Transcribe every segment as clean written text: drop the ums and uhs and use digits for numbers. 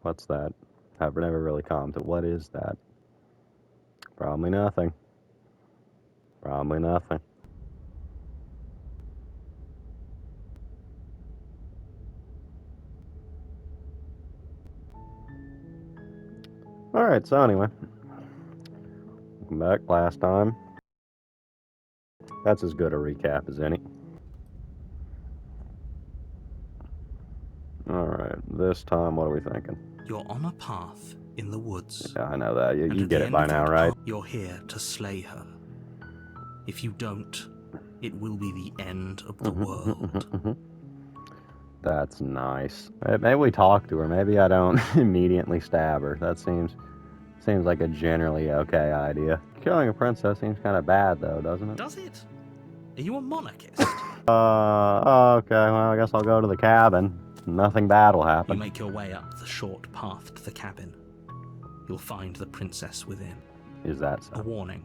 What's that? I've never really commented. What is that? Probably nothing. Probably nothing. Alright, so anyway. Welcome back. Last time. That's as good a recap as any. Alright, this time, what are we thinking? You're on a path in the woods. Yeah, I know that. You and at get the it end by of now, that right? path, you're here to slay her. If you don't, it will be the end of the world. That's nice. Maybe we talk to her. Maybe I don't immediately stab her. That seems like a generally okay idea. Killing a princess seems kind of bad, though, doesn't it? Does it? Are you a monarchist? Okay, well, I guess I'll go to the cabin. Nothing bad will happen. You make your way up the short path to the cabin. You'll find the princess within. Is that A so? warning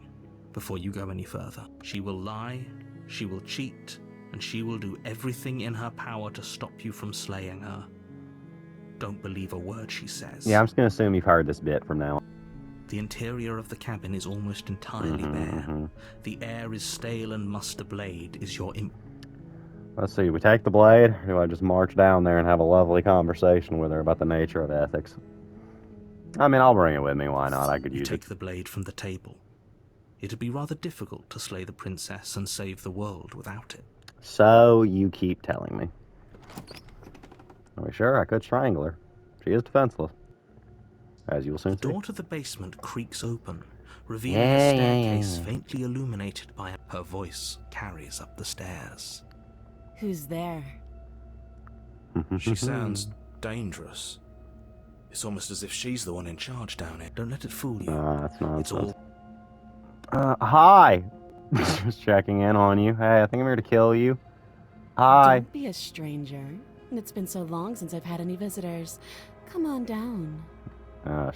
before you go any further. She will lie, she will cheat, and she will do everything in her power to stop you from slaying her. Don't believe a word she says. Yeah, I'm just gonna assume you've heard this bit from now on. The interior of the cabin is almost entirely bare. The air is stale and Muster Blade is your Let's see, we take the blade, or do I just march down there and have a lovely conversation with her about the nature of ethics? I mean, I'll bring it with me, why not? I could You use take it. the blade from the table. It'd be rather difficult to slay the princess and save the world without it. So you keep telling me. Are we sure? I could strangle her. She is defenseless. As you will soon The see. door to the basement creaks open, revealing a staircase faintly illuminated by her voice carries up the stairs. Who's there? She sounds dangerous. It's almost as if she's the one in charge down here. Don't let it fool you. That's nonsense. It's all... Hi! Just checking in on you. Hey, I think I'm here to kill you. Hi. Don't be a stranger. It's been so long since I've had any visitors. Come on down.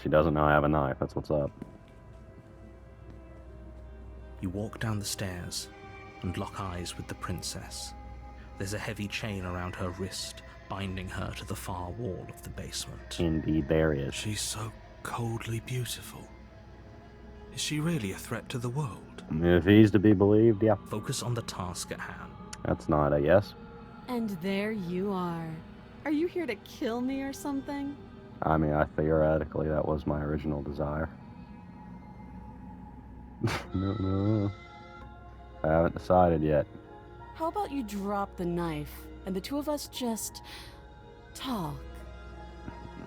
She doesn't know I have a knife. That's what's up. You walk down the stairs and lock eyes with the princess. There's a heavy chain around her wrist, binding her to the far wall of the basement. Indeed, there is. She's so coldly beautiful. Is she really a threat to the world? If he's to be believed, yeah. Focus on the task at hand. That's not a yes. And there you are. Are you here to kill me or something? I mean, theoretically, that was my original desire. No. I haven't decided yet. How about you drop the knife and the two of us just talk?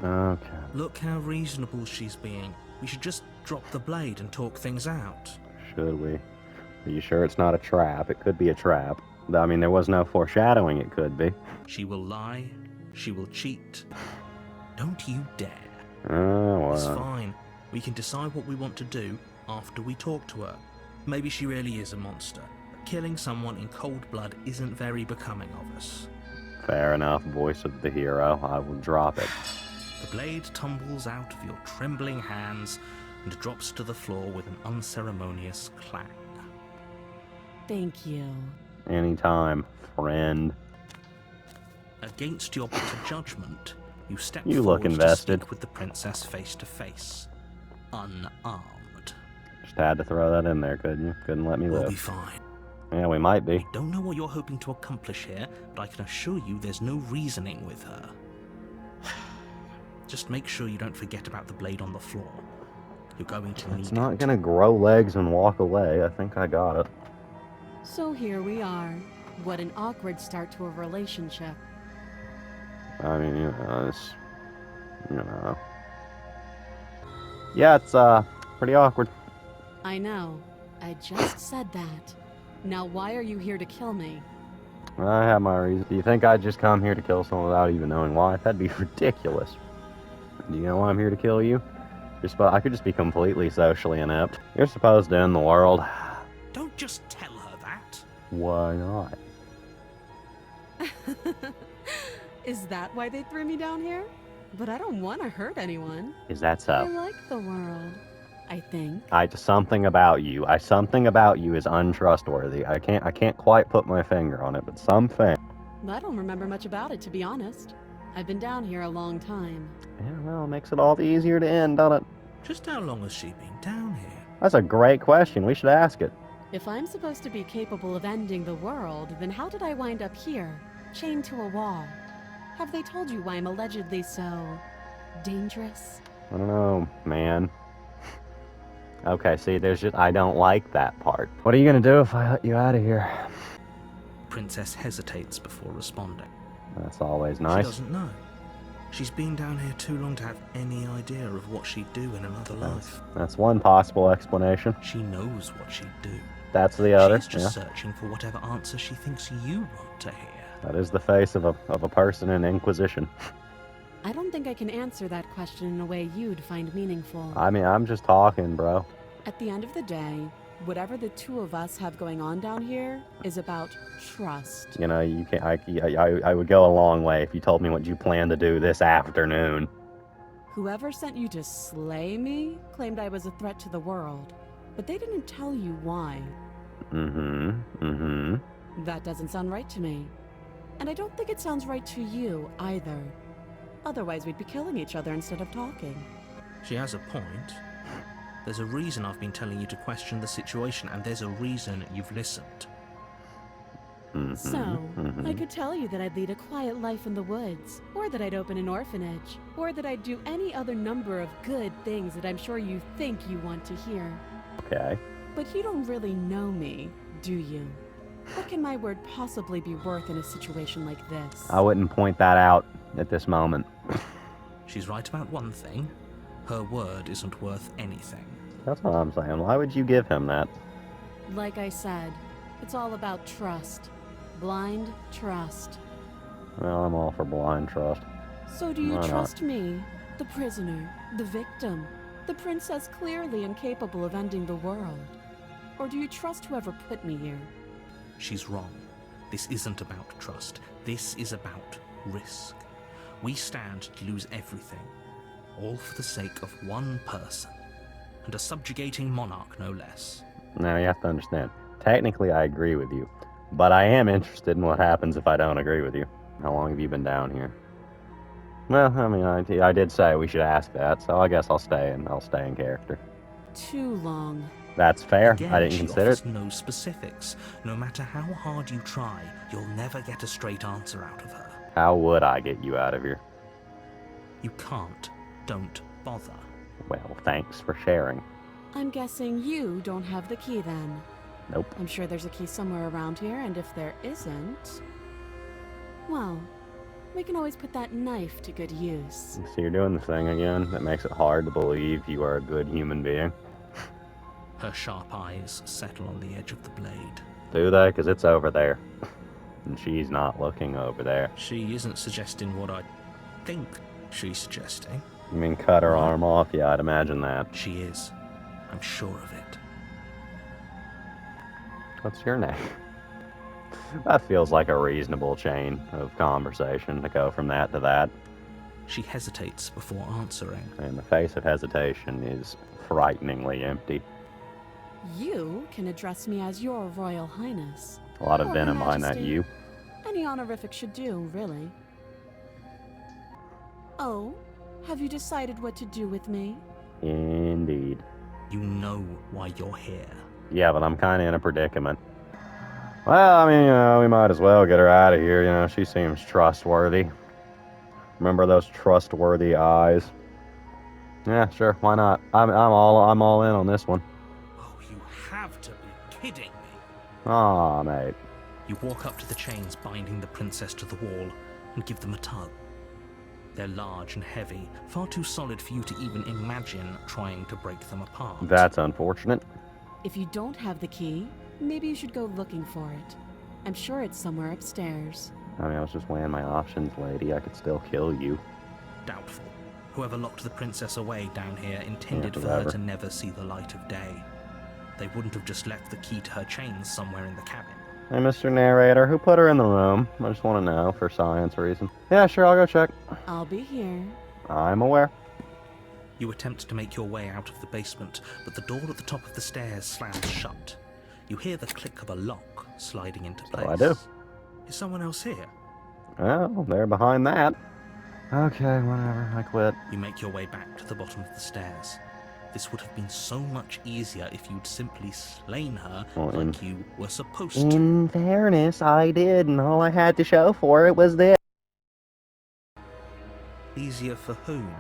Okay. Look how reasonable she's being. We should just drop the blade and talk things out. Should we? Are you sure it's not a trap? It could be a trap. I mean, there was no foreshadowing it could be. She will lie. She will cheat. Don't you dare. Oh, It's well. fine. We can decide what we want to do after we talk to her. Maybe she really is a monster. But killing someone in cold blood isn't very becoming of us. Fair enough, voice of the hero. I will drop it. The blade tumbles out of your trembling hands and drops to the floor with an unceremonious clang. Thank you. Anytime, friend. Against your better judgment, you step You forward look invested. to speak with the princess face to face, unarmed. Just had to throw that in there, couldn't you? Couldn't let me We'll live. be fine. Yeah, we might be. Don't know what you're hoping to accomplish here, but I can assure you there's no reasoning with her. Just make sure you don't forget about the blade on the floor. You're going to need It's not it. gonna grow legs and walk away. I think I got it. So here we are. What an awkward start to a relationship. I mean, it's, Yeah, it's, pretty awkward. I know. I just said that. Now why are you here to kill me? I have my reasons. Do you think I'd just come here to kill someone without even knowing why? That'd be ridiculous. Do you know why I'm here to kill you? I could just be completely socially inept. You're supposed to end the world. Don't just tell her that. Why not? Is that why they threw me down here? But I don't want to hurt anyone. Is that I so? like the world, I think. Something about you. Something about you is untrustworthy. I can't quite put my finger on it, but something. I don't remember much about it, to be honest. I've been down here a long time. Yeah, well, it makes it all the easier to end, doesn't it? Just how long has she been down here? That's a great question. We should ask it. If I'm supposed to be capable of ending the world, then how did I wind up here, chained to a wall? Have they told you why I'm allegedly so dangerous? I don't know, man. Okay, see, I don't like that part. What are you gonna do if I let you out of here? Princess hesitates before responding. That's always She nice. doesn't know. She's been down here too long to have any idea of what she'd do in another life. That's one possible explanation. She knows what she'd do. That's the other. She's just searching for whatever answer she thinks you want to hear. That is the face of a person in Inquisition. I don't think I can answer that question in a way you'd find meaningful. I mean, I'm just talking, bro. At the end of the day, whatever the two of us have going on down here is about trust. You know, you can't. I would go a long way if you told me what you plan to do this afternoon. Whoever sent you to slay me claimed I was a threat to the world, but they didn't tell you why. That doesn't sound right to me. And I don't think it sounds right to you either. Otherwise, we'd be killing each other instead of talking. She has a point. There's a reason I've been telling you to question the situation, and there's a reason you've listened. So, I could tell you that I'd lead a quiet life in the woods, or that I'd open an orphanage, or that I'd do any other number of good things that I'm sure you think you want to hear. Okay. But you don't really know me, do you? What can my word possibly be worth in a situation like this? I wouldn't point that out at this moment. She's right about one thing. Her word isn't worth anything. That's what I'm saying. Why would you give him that? Like I said, it's all about trust. Blind trust. Well, I'm all for blind trust. So do you Why not? trust me, the prisoner, the victim, the princess clearly incapable of ending the world? Or do you trust whoever put me here? She's wrong. This isn't about trust. This is about risk. We stand to lose everything, all for the sake of one person, and a subjugating monarch no less. Now, you have to understand. Technically, I agree with you. But I am interested in what happens if I don't agree with you. How long have you been down here? Well, I mean, I did say we should ask that, so I guess I'll stay in character. Too long. That's fair. Again, I didn't she consider offers it. no specifics. No matter how hard you try, you'll never get a straight answer out of her. How would I get you out of here? You can't. Don't bother. Well, thanks for sharing. I'm guessing you don't have the key then. Nope. I'm sure there's a key somewhere around here, and if there isn't... well, we can always put that knife to good use. So you're doing the thing again that makes it hard to believe you are a good human being. Her sharp eyes settle on the edge of the blade. Do they? Because it's over there. And she's not looking over there. She isn't suggesting what I think she's suggesting. You mean cut her arm off? Yeah, I'd imagine that. She is. I'm sure of it. What's your name? That feels like a reasonable chain of conversation to go from that to that. She hesitates before answering. And the face of hesitation is frighteningly empty. You can address me as your Royal Highness. A lot of Or Her venom behind that Majesty. you. Any honorific should do, really. Oh, have you decided what to do with me? Indeed. You know why you're here. Yeah, but I'm kind of in a predicament. Well, I mean, you know, we might as well get her out of here. You know, she seems trustworthy. Remember those trustworthy eyes? Yeah, sure. Why not? I'm all in on this one. Oh, you have to be kidding me. Aw, mate. You walk up to the chains binding the princess to the wall and give them a tug. They're large and heavy, far too solid for you to even imagine trying to break them apart. That's unfortunate. If you don't have the key, maybe you should go looking for it. I'm sure it's somewhere upstairs. I mean, I was just weighing my options, lady. I could still kill you. Doubtful. Whoever locked the princess away down here intended Yeah, for her whatever. to never see the light of day. They wouldn't have just left the key to her chains somewhere in the cabin. Hey, Mr. Narrator, who put her in the room? I just want to know, for science reasons. Yeah, sure, I'll go check. I'll be here. I'm aware. You attempt to make your way out of the basement, but the door at the top of the stairs slams shut. You hear the click of a lock sliding into place. I do. Is someone else here? Well, they're behind that. Okay, whatever. I quit. You make your way back to the bottom of the stairs. This would have been so much easier if you'd simply slain her Well, like you were supposed to. In fairness, I did, and all I had to show for it was this. Easier for whom?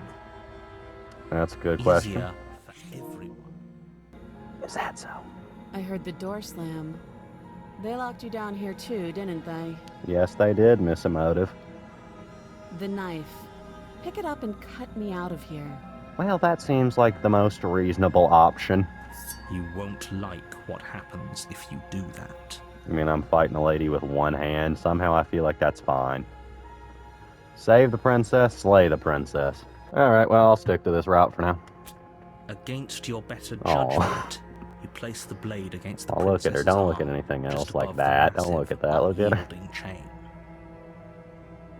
That's a good question. Easier for everyone. Is that so? I heard the door slam. They locked you down here too, didn't they? Yes, they did, Miss Emotive. The knife. Pick it up and cut me out of here. Well, that seems like the most reasonable option. You won't like what happens if you do that. I mean, I'm fighting a lady with one hand. Somehow I feel like that's fine. Save the princess, slay the princess. Alright, well, I'll stick to this route for now. Against your better Aw. judgment, you place the blade against the Oh, look at her. princess's Don't look at arm, anything just else like above the that. Don't look massive, at that. Look at her. unyielding chain.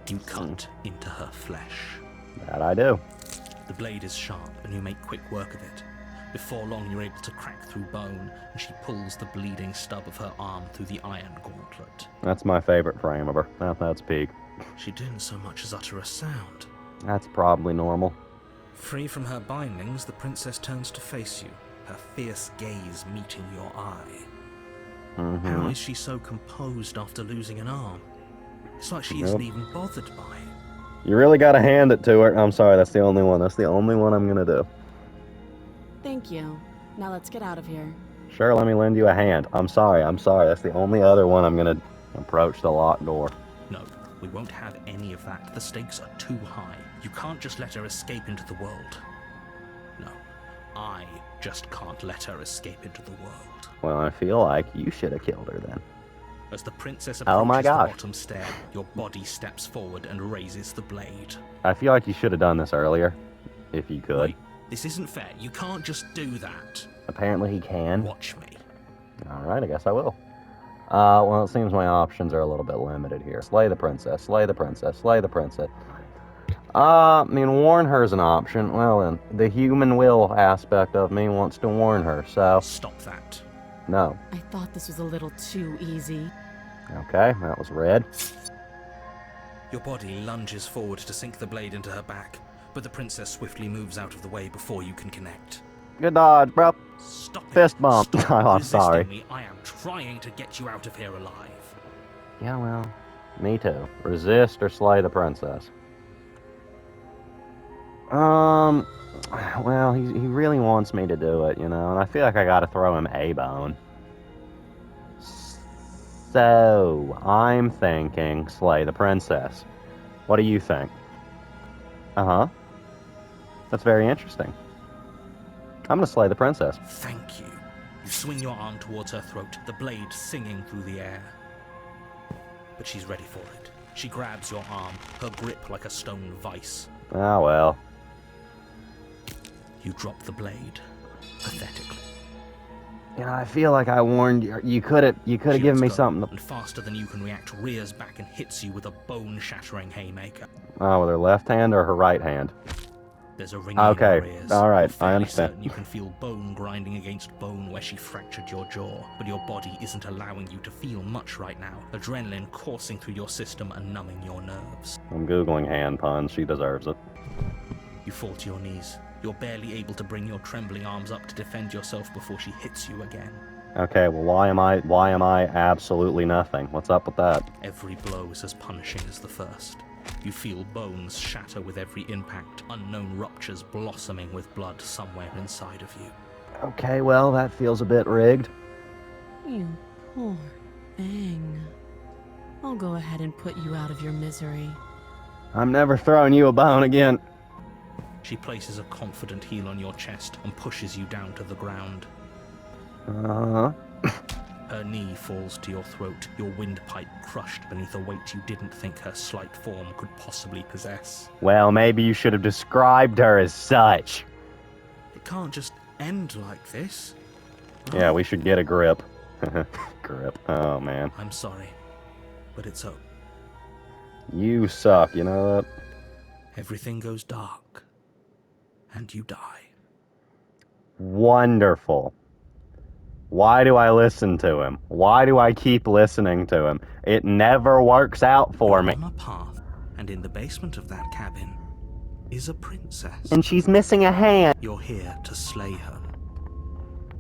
You cut into her flesh. That I do. The blade is sharp, and you make quick work of it. Before long, you're able to crack through bone, and she pulls the bleeding stub of her arm through the iron gauntlet. That's my favorite frame of her. That's peak. She didn't so much as utter a sound. That's probably normal. Free from her bindings, the princess turns to face you, her fierce gaze meeting your eye. How is she so composed after losing an arm? It's like she isn't even bothered by it. You really gotta hand it to her. I'm sorry, that's the only one. That's the only one I'm gonna do. Thank you. Now let's get out of here. Sure, let me lend you a hand. I'm sorry. That's the only other one I'm gonna approach the locked door. No, we won't have any of that. The stakes are too high. You can't just let her escape into the world. No, I just can't let her escape into the world. Well, I feel like you should have killed her then. As the princess Oh my approaches the gosh. bottom stair, your body steps forward and raises the blade. I feel like you should have done this earlier, if you could. Wait, this isn't fair. You can't just do that. Apparently he can. Watch me. Alright, I guess I will. Well, it seems my options are a little bit limited here. Slay the princess, slay the princess, slay the princess. I mean, warn her is an option. Well, then, the human will aspect of me wants to warn her, so Stop that. no. I thought this was a little too easy. Okay, that was red. Your body lunges forward to sink the blade into her back, but the princess swiftly moves out of the way before you can connect. Good dodge, bro. Stop it. Fist bump. Stop Oh, I'm resisting sorry. me. I am trying to get you out of here alive. Yeah, well, me too. Resist or slay the princess. Well, he really wants me to do it, you know, and I feel like I gotta throw him a bone. So, I'm thinking slay the princess. What do you think? Uh-huh. That's very interesting. I'm gonna slay the princess. Thank you. You swing your arm towards her throat, the blade singing through the air. But she's ready for it. She grabs your arm, her grip like a stone vice. Ah, well. You drop the blade, pathetically. You know, I feel like I warned you. You could have She given lets me go, something to... and faster than you can react, rears back and hits you with a bone-shattering haymaker. Oh, with her left hand or her right hand? There's a ringing Okay, in your ears. all right, You're fairly I understand. certain you can feel bone grinding against bone where she fractured your jaw, but your body isn't allowing you to feel much right now. Adrenaline coursing through your system and numbing your nerves. I'm Googling hand puns. She deserves it. You fall to your knees. You're barely able to bring your trembling arms up to defend yourself before she hits you again. Okay, well, why am I absolutely nothing? What's up with that? Every blow is as punishing as the first. You feel bones shatter with every impact, unknown ruptures blossoming with blood somewhere inside of you. Okay, well, that feels a bit rigged. You poor thing. I'll go ahead and put you out of your misery. I'm never throwing you a bone again. She places a confident heel on your chest and pushes you down to the ground. Uh-huh. Her knee falls to your throat, your windpipe crushed beneath a weight you didn't think her slight form could possibly possess. Well, maybe you should have described her as such. It can't just end like this. Yeah, we should get a grip. Grip. Oh, man. I'm sorry, but it's over. You suck, you know that? Everything goes dark, and you die. Wonderful. Why do I listen to him? Why do I keep listening to him? It never works out for You're me. on a path, and in the basement of that cabin, is a princess. And she's missing a hand. You're here to slay her.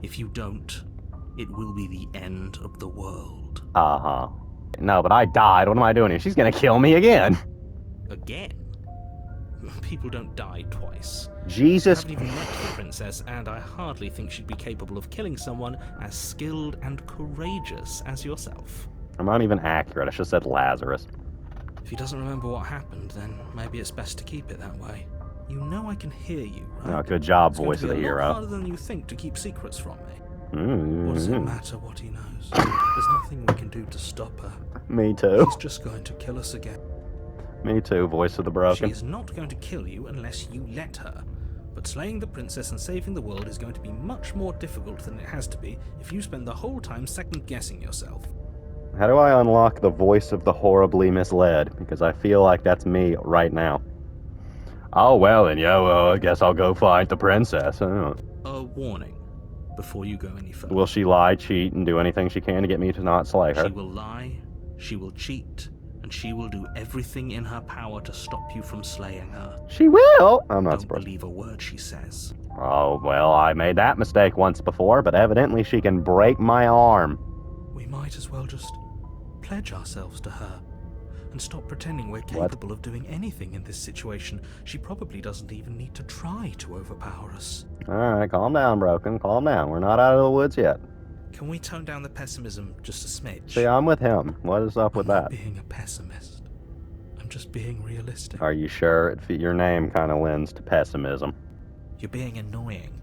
If you don't, it will be the end of the world. Uh-huh. No, but I died. What am I doing here? She's gonna kill me again. Again? People don't die twice. Jesus. I haven't even met the princess, and I hardly think she'd be capable of killing someone as skilled and courageous as yourself. I'm not even accurate. I should have said Lazarus. If he doesn't remember what happened, then maybe it's best to keep it that way. You know I can hear you, right? Oh, good job, It's voice of the going to be a lot hero. harder than you think to keep secrets from me. Mm-hmm. What does it matter what he knows? There's nothing we can do to stop her. Me too. She's just going to kill us again. Me too, voice of the She broken. is not going to kill you unless you let her. But slaying the princess and saving the world is going to be much more difficult than it has to be if you spend the whole time second-guessing yourself. How do I unlock the voice of the horribly misled? Because I feel like that's me right now. Oh, well, then, I guess I'll go find the princess. A warning before you go any further. Will she lie, cheat, and do anything she can to get me to not slay her? She will lie, she will cheat, and she will do everything in her power to stop you from slaying her. She will? I'm not Don't surprised. believe a word she says. Oh, well, I made that mistake once before, but evidently she can break my arm. We might as well just pledge ourselves to her and stop pretending we're capable of doing anything in this situation. She probably doesn't even need to try to overpower us. Alright, calm down, Broken. Calm down. We're not out of the woods yet. Can we tone down the pessimism just a smidge? See, I'm with him. What is up with I'm that? not being a pessimist. I'm just being realistic. Are you sure? Your name kind of lends to pessimism. You're being annoying.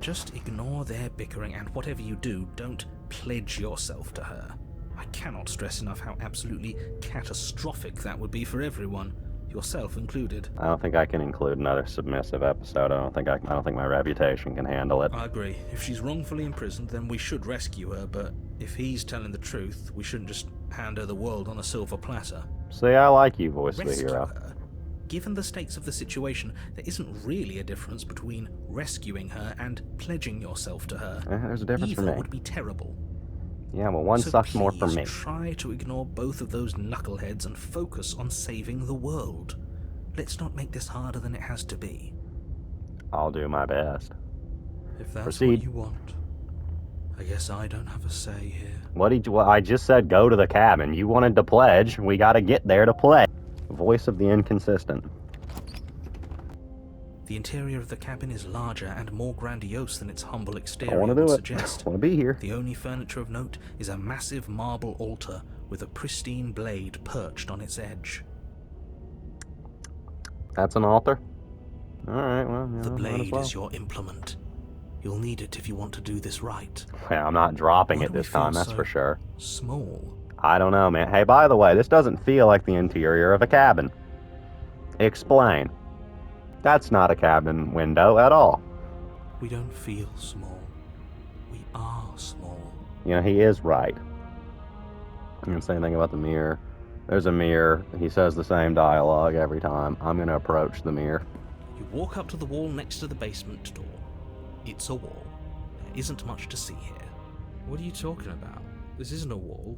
Just ignore their bickering, and whatever you do, don't pledge yourself to her. I cannot stress enough how absolutely catastrophic that would be for everyone, yourself included. I don't think I can include another submissive episode. I don't think my reputation can handle it. I agree. If she's wrongfully imprisoned, then we should rescue her, but if he's telling the truth, we shouldn't just hand her the world on a silver platter. See, I like you, voice of the Rescue hero. her. Given the stakes of the situation, there isn't really a difference between rescuing her and pledging yourself to her. There's a difference for Either me. would be terrible. Yeah, well, one So sucks more for please me. try to ignore both of those knuckleheads and focus on saving the world. Let's not make this harder than it has to be. I'll do my best. If that's Proceed. what you want, I guess I don't have a say here. Well, I just said go to the cabin. You wanted to pledge. We gotta get there to play. Voice of the inconsistent. The interior of the cabin is larger and more grandiose than its humble I exterior want to would do it. suggest. I want to be here. The only furniture of note is a massive marble altar with a pristine blade perched on its edge. That's an altar? Alright, well, The might as blade well. is your implement. You'll need it if you want to do this right. Well, I'm not dropping Why it do we this time, feel that's so for sure. Small. I don't know, man. Hey, by the way, this doesn't feel like the interior of a cabin. Explain. That's not a cabin window at all. We don't feel small. We are small. You know, he is right. I didn't say anything about the mirror. There's a mirror. He says the same dialogue every time. I'm going to approach the mirror. You walk up to the wall next to the basement door. It's a wall. There isn't much to see here. What are you talking about? This isn't a wall.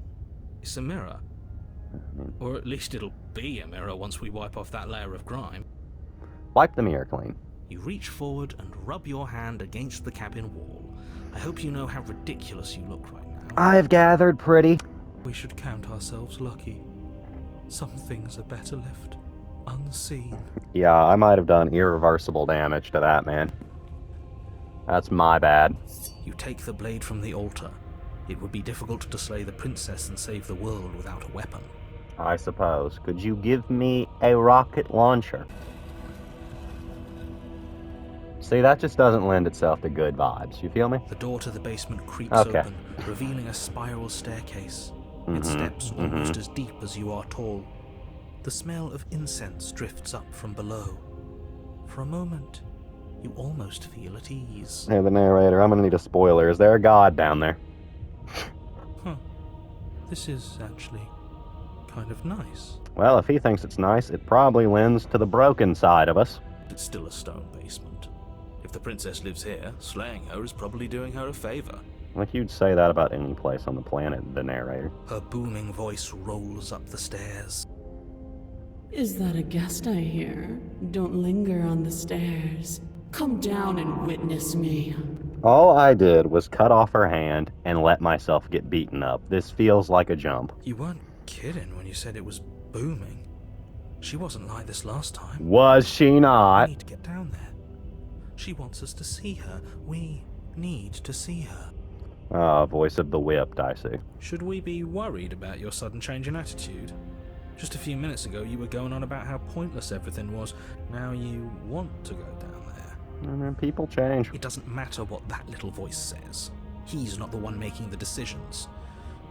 It's a mirror. Or at least it'll be a mirror once we wipe off that layer of grime. Wipe the mirror clean. You reach forward and rub your hand against the cabin wall. I hope you know how ridiculous you look right now. I've gathered pretty. We should count ourselves lucky. Some things are better left unseen. Yeah, I might have done irreversible damage to that man. That's my bad. You take the blade from the altar. It would be difficult to slay the princess and save the world without a weapon. I suppose. Could you give me a rocket launcher? See, that just doesn't lend itself to good vibes. You feel me? The door to the basement creaks Okay. open, revealing a spiral staircase. Its steps almost as deep as you are tall. The smell of incense drifts up from below. For a moment, you almost feel at ease. Hey, the narrator, I'm gonna need a spoiler. Is there a god down there? Huh. This is actually kind of nice. Well, if he thinks it's nice, it probably lends to the broken side of us. It's still a stone basement. If the princess lives here, slaying her is probably doing her a favor. Like you'd say that about any place on the planet, the narrator. Her booming voice rolls up the stairs. Is that a guest I hear? Don't linger on the stairs. Come down and witness me. All I did was cut off her hand and let myself get beaten up. This feels like a jump. You weren't kidding when you said it was booming. She wasn't like this last time. Was she We not? need to get down there. She wants us to see her. We need to see her. Ah, voice of the whipped, I see. Should we be worried about your sudden change in attitude? Just a few minutes ago, you were going on about how pointless everything was. Now you want to go down there. I mean, people change. It doesn't matter what that little voice says. He's not the one making the decisions.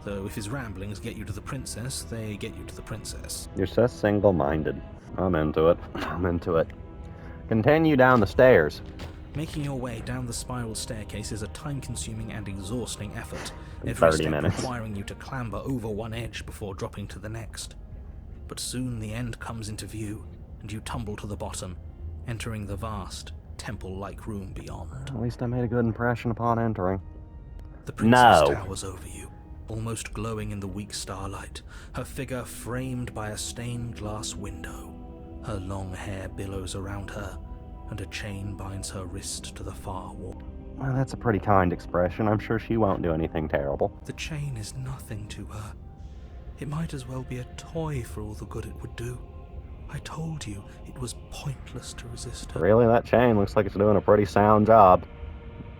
Though if his ramblings get you to the princess, they get you to the princess. You're so single-minded. I'm into it. I'm into it. Continue down the stairs. Making your way down the spiral staircase is a time-consuming and exhausting effort. Every 30 step minutes. requiring you to clamber over one edge before dropping to the next. But soon the end comes into view, and you tumble to the bottom, entering the vast, temple-like room beyond. At least I made a good impression upon entering. The princess No. towers over you, almost glowing in the weak starlight, her figure framed by a stained glass window. Her long hair billows around her, and a chain binds her wrist to the far wall. Well, that's a pretty kind expression. I'm sure she won't do anything terrible. The chain is nothing to her. It might as well be a toy for all the good it would do. I told you it was pointless to resist her. Really, that chain looks like it's doing a pretty sound job.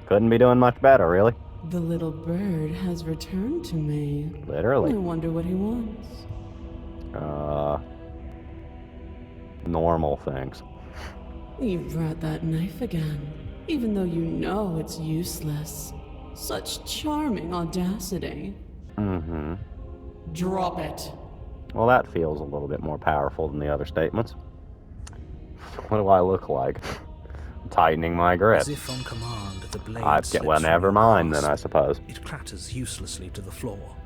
Couldn't be doing much better, really. The little bird has returned to me. I Literally. wonder what he wants. Normal things. You brought that knife again, even though you know it's useless. Such charming audacity. Mm-hmm. Drop it. Well, that feels a little bit more powerful than the other statements. What do I look like? Tightening my grip. As if on command, the blade Well, slips from never your mind then, grasp. I suppose. It clatters uselessly to the floor.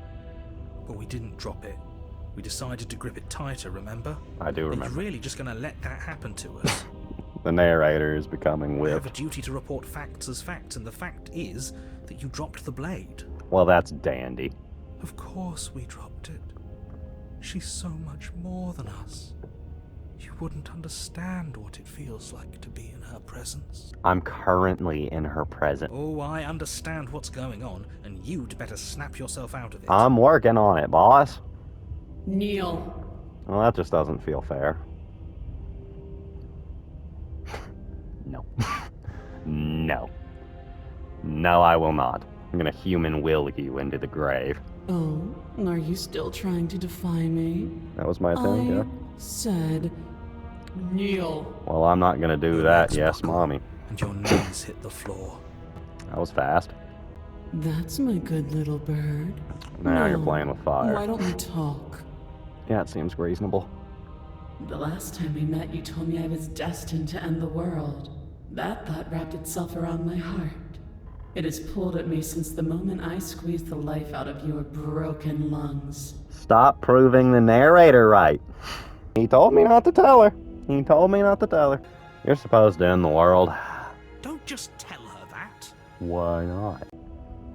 But we didn't drop it. We decided to grip it tighter, remember? I do Are you remember. really just going to let that happen to us? The narrator is becoming We have a whipped. duty to report facts as facts, and the fact is that you dropped the blade. Well, that's dandy. Of course we dropped it. She's so much more than us. You wouldn't understand what it feels like to be in her presence. I'm currently in her presence. Oh, I understand what's going on, and you'd better snap yourself out of it. I'm working on it, boss. Kneel. Well, that just doesn't feel fair. No. No. No, I will not. I'm gonna human will you into the grave. Oh, are you still trying to defy me? That was my thing, yeah. Said kneel. Well, I'm not gonna do Your that, legs yes, buckle, mommy. And your knees hit the floor. That was fast. That's my good little bird. Now you're No. playing with Why fire. don't we talk? Yeah, it seems reasonable. The last time we met, you told me I was destined to end the world. That thought wrapped itself around my heart. It has pulled at me since the moment I squeezed the life out of your broken lungs. Stop proving the narrator right. He told me not to tell her. He told me not to tell her. You're supposed to end the world. Don't just tell her that. Why not?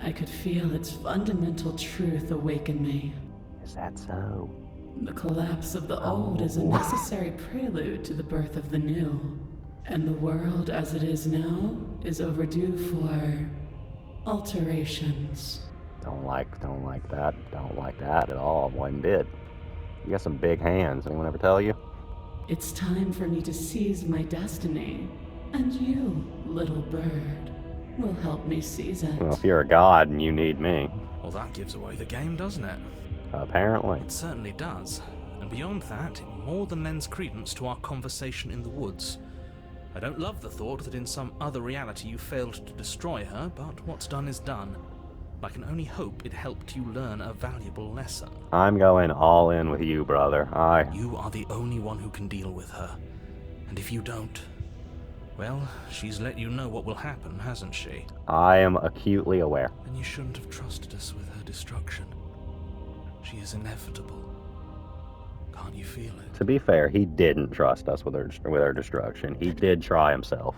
I could feel its fundamental truth awaken me. Is that so? The collapse of the old is a necessary prelude to the birth of the new. And the world as it is now is overdue for alterations. Don't like that. Don't like that at all. One bit. You got some big hands. Anyone ever tell you? It's time for me to seize my destiny. And you, little bird, will help me seize it. Well, if you're a god and you need me, Well, that gives away the game, doesn't it? apparently. It certainly does. And beyond that, it more than lends credence to our conversation in the woods. I don't love the thought that in some other reality you failed to destroy her, but what's done is done. I can only hope it helped you learn a valuable lesson. I'm going all in with you, brother. You are the only one who can deal with her. And if you don't, well, she's let you know what will happen, hasn't she? I am acutely aware. And you shouldn't have trusted us with her destruction. She is inevitable. Can't you feel it? To be fair, he didn't trust us with her destruction. He did try himself.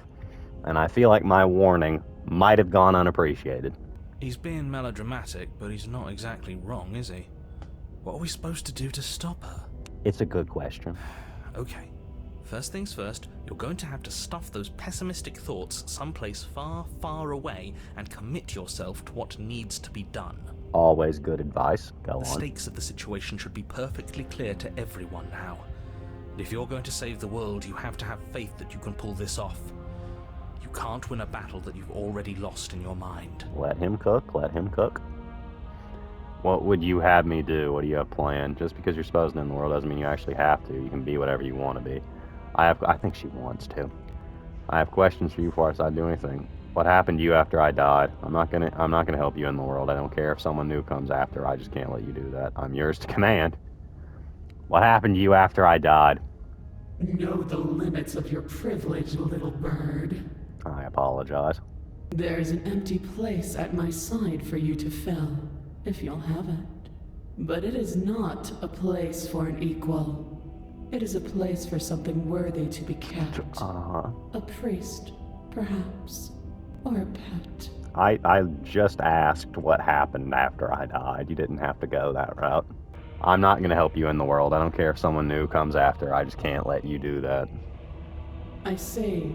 And I feel like my warning might have gone unappreciated. He's being melodramatic, but he's not exactly wrong, is he? What are we supposed to do to stop her? It's a good question. Okay. First things first, you're going to have to stuff those pessimistic thoughts someplace far, far away and commit yourself to what needs to be done. Always good advice. Go The on. stakes of the situation should be perfectly clear to everyone now. And if you're going to save the world, you have to have faith that you can pull this off. You can't win a battle that you've already lost in your mind. Let him cook. Let him cook. What would you have me do? What do you have planned? Just because you're supposed to in the world doesn't mean you actually have to. You can be whatever you want to be. I think she wants to. I have questions for you before I decide to do anything. What happened to you after I died? I'm not gonna help you in the world. I don't care if someone new comes after. I just can't let you do that. I'm yours to command. What happened to you after I died? Know the limits of your privilege, little bird. I apologize. There's an empty place at my side for you to fill, if you'll have it. But it is not a place for an equal. It is a place for something worthy to be kept. Uh-huh. A priest, perhaps. Or a pet. I just asked what happened after I died. You didn't have to go that route. I'm not gonna help you in the world. I don't care if someone new comes after. I just can't let you do that. I see.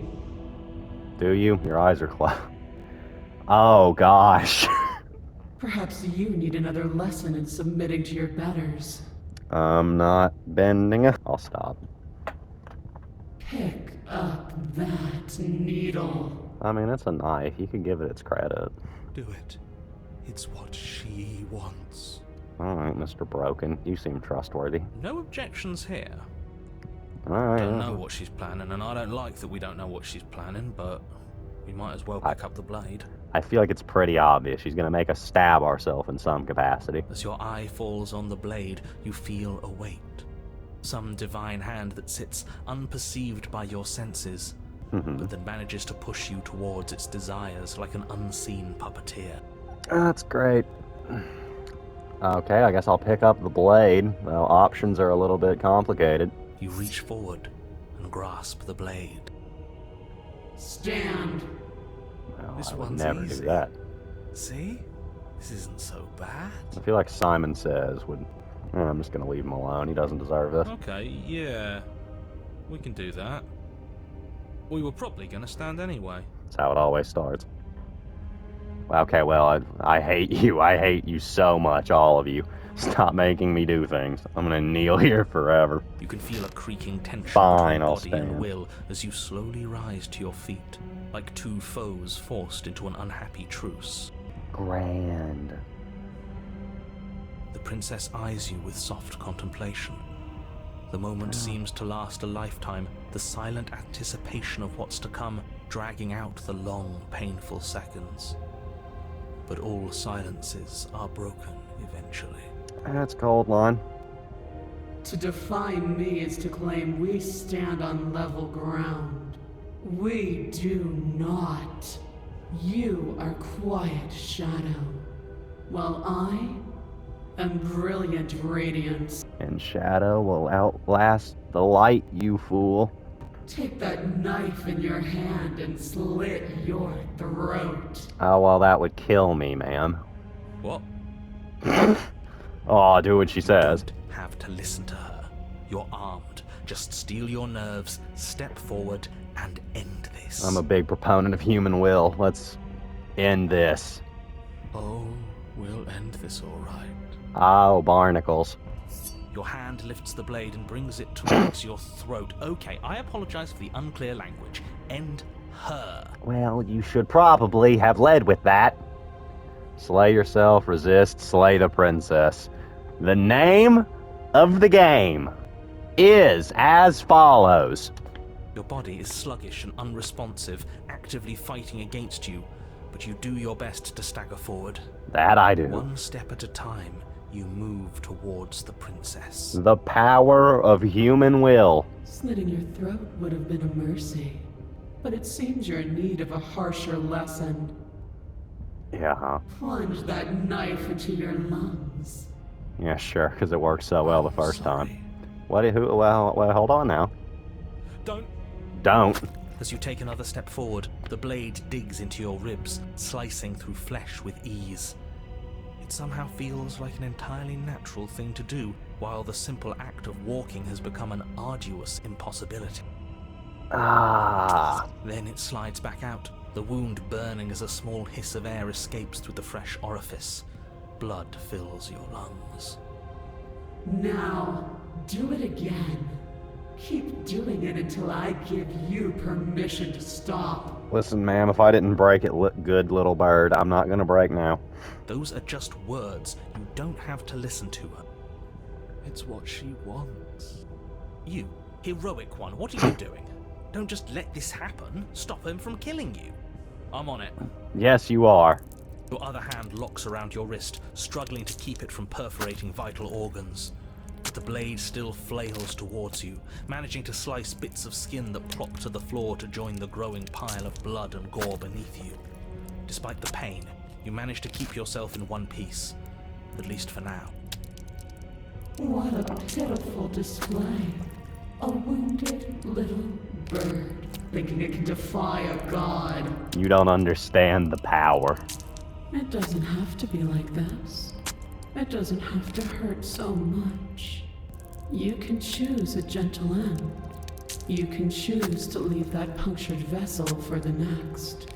Do you? Your eyes are closed. Oh, gosh. Perhaps you need another lesson in submitting to your betters. I'm not bending it. I'll stop. Pick up that needle. I mean, it's a knife. You can give it its credit. Do it. It's what she wants. Alright, Mr. Broken. You seem trustworthy. No objections here. Alright. Don't know what she's planning, and I don't like that we don't know what she's planning, but we might as well pick up the blade. I feel like it's pretty obvious. She's gonna make us stab ourselves in some capacity. As your eye falls on the blade, you feel a weight. Some divine hand that sits unperceived by your senses, but that manages to push you towards its desires like an unseen puppeteer. That's great. Okay, I guess I'll pick up the blade. Well, options are a little bit complicated. You reach forward and grasp the blade. Stand. Well, This I would one's never easy. do that. See? This isn't so bad. I feel like Simon Says would... I'm just gonna leave him alone. He doesn't deserve this. Okay, yeah. We can do that. We were probably gonna stand anyway. That's how it always starts. Okay, well, I hate you. I hate you so much, all of you. Stop making me do things. I'm gonna kneel here forever. You can feel a creaking tension Fine, between I'll body and stand. will as you slowly rise to your feet, like two foes forced into an unhappy truce. Grand. The princess eyes you with soft contemplation. The moment seems to last a lifetime, the silent anticipation of what's to come dragging out the long, painful seconds. But all silences are broken eventually. That's cold line. To define me is to claim we stand on level ground. We do not. You are quiet shadow, while I am brilliant radiance. And shadow will outlast the light, you fool. Take that knife in your hand and slit your throat. Oh, well, that would kill me, ma'am. What? Oh, do what she says. Don't have to listen to her. You're armed. Just steel your nerves, step forward, and end this. I'm a big proponent of human will. Let's end this. Oh, we'll end this all right. Oh, barnacles. Your hand lifts the blade and brings it towards your throat. Okay, I apologize for the unclear language. End her. Well, you should probably have led with that. Slay yourself, resist, slay the princess. The name of the game is as follows. Your body is sluggish and unresponsive, actively fighting against you, but you do your best to stagger forward. That I do. One step at a time, you move towards the princess. The power of human will. Slitting your throat would have been a mercy, but it seems you're in need of a harsher lesson. Yeah, huh? Plunge that knife into your lungs. Yeah, sure, because it worked so well the first Sorry. time. Well, hold on now. Don't. As you take another step forward, the blade digs into your ribs, slicing through flesh with ease. It somehow feels like an entirely natural thing to do, while the simple act of walking has become an arduous impossibility. Ah. Then it slides back out, the wound burning as a small hiss of air escapes through the fresh orifice. Blood fills your lungs. Now, do it again. Keep doing it until I give you permission to stop. Listen, ma'am, if I didn't break it, good little bird, I'm not gonna break now. Those are just words. You don't have to listen to her. It's what she wants. You, heroic one, what are you doing? Don't just let this happen. Stop him from killing you. I'm on it. Yes, you are. Your other hand locks around your wrist, struggling to keep it from perforating vital organs. But the blade still flails towards you, managing to slice bits of skin that plop to the floor to join the growing pile of blood and gore beneath you. Despite the pain, you manage to keep yourself in one piece, at least for now. What a pitiful display. A wounded little bird, thinking it can defy a god. You don't understand the power. It doesn't have to be like this. It doesn't have to hurt so much. You can choose a gentle end. You can choose to leave that punctured vessel for the next.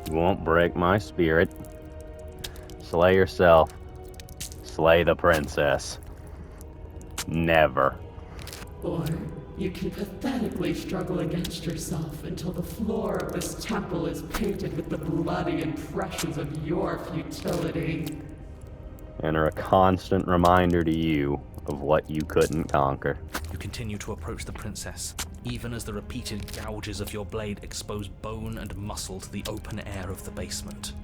You won't break my spirit. Slay yourself. Slay the princess. Never. Or you can pathetically struggle against yourself until the floor of this temple is painted with the bloody impressions of your futility. And are a constant reminder to you of what you couldn't conquer. You continue to approach the princess, even as the repeated gouges of your blade expose bone and muscle to the open air of the basement.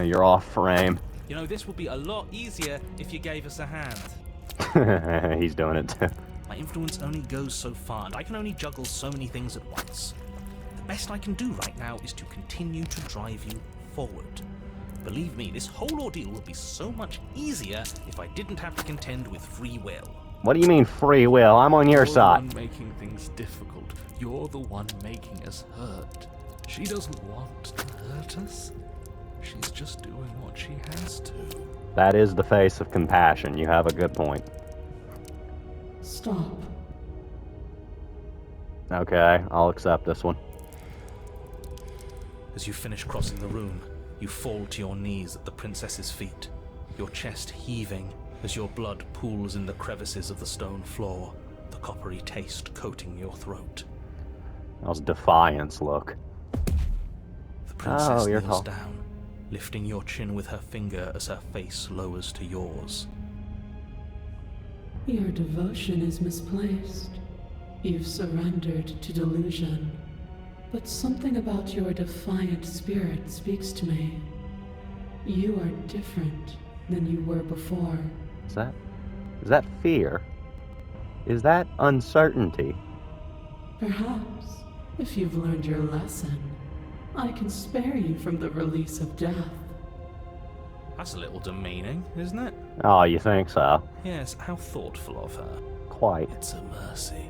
You're off frame. You know, this would be a lot easier if you gave us a hand. He's doing it too. My influence only goes so far, and I can only juggle so many things at once. The best I can do right now is to continue to drive you forward. Believe me, this whole ordeal would be so much easier if I didn't have to contend with free will. What do you mean free will? I'm on your You're side. the one making things difficult. You're the one making us hurt. She doesn't want to hurt us. She's just doing what she has to. That is the face of compassion. You have a good point. Stop. Okay, I'll accept this one. As you finish crossing the room, you fall to your knees at the princess's feet, your chest heaving as your blood pools in the crevices of the stone floor, the coppery taste coating your throat. How's Defiance look? The princess you're kneels tall. down, lifting your chin with her finger as her face lowers to yours. Your devotion is misplaced. You've surrendered to delusion. But something about your defiant spirit speaks to me. You are different than you were before. Is that fear? Is that uncertainty? Perhaps, if you've learned your lesson, I can spare you from the release of death. That's a little demeaning, isn't it? Oh, you think so? Yes, how thoughtful of her. Quite. It's a mercy.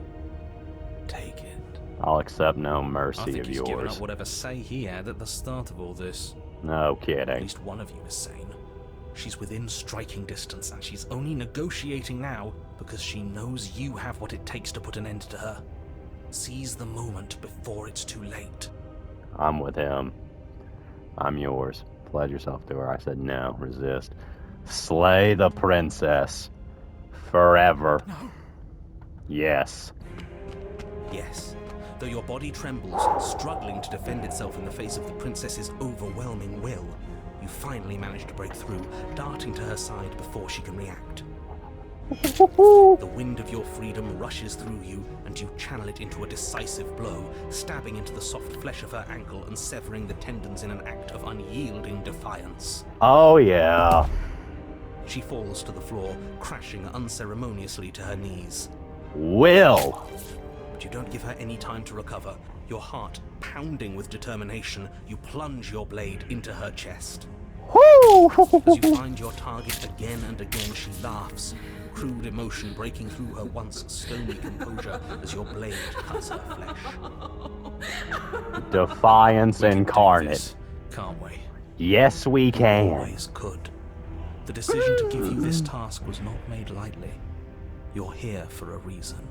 Take it. I'll accept no I mercy think of he's given yours. up whatever say he had at the start of all this. No At kidding. least one of you is sane. She's within striking distance, and she's only negotiating now because she knows you have what it takes to put an end to her. Seize the moment before it's too late. I'm with him. I'm yours. Pledge yourself to her. I said no. Resist. Slay the princess. Forever. No. Yes. Yes. Though your body trembles, struggling to defend itself in the face of the princess's overwhelming will, you finally manage to break through, darting to her side before she can react. The wind of your freedom rushes through you, and you channel it into a decisive blow, stabbing into the soft flesh of her ankle and severing the tendons in an act of unyielding defiance. Oh yeah. She falls to the floor, crashing unceremoniously to her knees. Will. But you don't give her any time to recover. Your heart pounding with determination, you plunge your blade into her chest. Woo! As you find your target again and again, she laughs, crude emotion breaking through her once stony composure as your blade cuts her flesh. Defiance We can do incarnate. this, can't we? Yes, we can. Always could. The decision to give you this task was not made lightly. You're here for a reason.